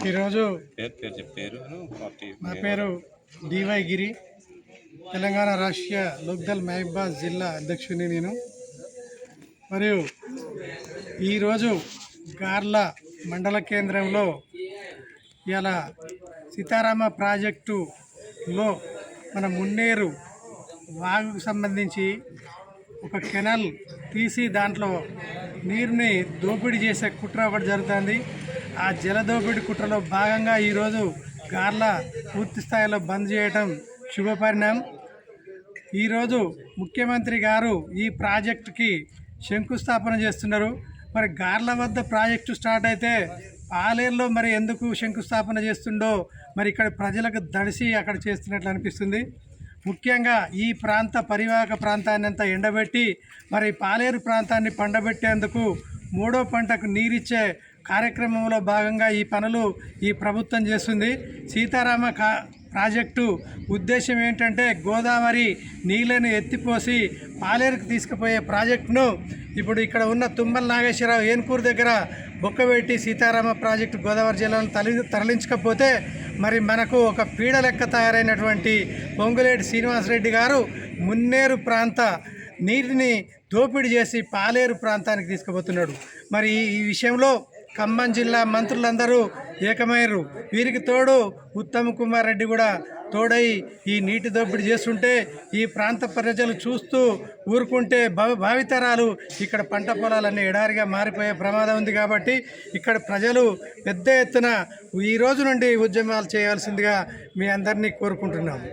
ఈరోజు నా పేరు డివై గిరి, తెలంగాణ రాష్ట్రీయ లోక్దల్ మహబూబాబాద్ జిల్లా అధ్యక్షుడిని నేను. మరియు ఈరోజు గార్ల మండల కేంద్రంలో ఇలా సీతారామ ప్రాజెక్టులో మన మున్నేరు వాగుకు సంబంధించి ఒక కెనాల్ తీసి దాంట్లో నీరుని దోపిడీ చేసే కుట్ర ఒకటి జరుగుతుంది. ఆ జలదోపిడీ కుట్రలో భాగంగా ఈరోజు గార్ల పూర్తి స్థాయిలో బంద్ చేయటం శుభపరిణామం. ఈరోజు ముఖ్యమంత్రి గారు ఈ ప్రాజెక్టుకి శంకుస్థాపన చేస్తున్నారు. మరి గార్ల వద్ద ప్రాజెక్టు స్టార్ట్ అయితే పాలేరులో మరి ఎందుకు శంకుస్థాపన చేస్తుండో మరి ఇక్కడ ప్రజలకు దడిసి అక్కడ చేస్తున్నట్లు అనిపిస్తుంది. ముఖ్యంగా ఈ ప్రాంత పరివాహక ప్రాంతాన్ని అంతా ఎండబెట్టి మరి పాలేరు ప్రాంతాన్ని పండబెట్టేందుకు మూడో పంటకు నీరిచ్చే కార్యక్రమంలో భాగంగా ఈ పనులు ఈ ప్రభుత్వం చేస్తుంది. సీతారామ ప్రాజెక్టు ఉద్దేశం ఏంటంటే గోదావరి నీళ్ళను ఎత్తిపోసి పాలేరుకు తీసుకుపోయే ప్రాజెక్టును ఇప్పుడు ఇక్కడ ఉన్న తుమ్మల నాగేశ్వరరావు ఏన్కూరు దగ్గర బొక్కబెట్టి సీతారామ ప్రాజెక్టు గోదావరి జిల్లాను తరలించకపోతే మరి మనకు ఒక పీడ లెక్క తయారైనటువంటి పొంగులేటి శ్రీనివాసరెడ్డి గారు మున్నేరు ప్రాంత నీటిని దోపిడీ చేసి పాలేరు ప్రాంతానికి తీసుకుపోతున్నాడు. మరి ఈ విషయంలో ఖమ్మం జిల్లా మంత్రులందరూ ఏకమయ్యారు. వీరికి తోడు ఉత్తమ్ కుమార్ రెడ్డి కూడా తోడై ఈ నీటి దోపిడీ చేస్తుంటే ఈ ప్రాంత ప్రజలు చూస్తూ ఊరుకుంటే భావితరాలు ఇక్కడ పంట పొలాలన్నీ ఎడారిగా మారిపోయే ప్రమాదం ఉంది. కాబట్టి ఇక్కడ ప్రజలు పెద్ద ఎత్తున ఈ రోజు నుండి ఉద్యమాలు చేయాల్సిందిగా మీ అందరినీ కోరుకుంటున్నాము.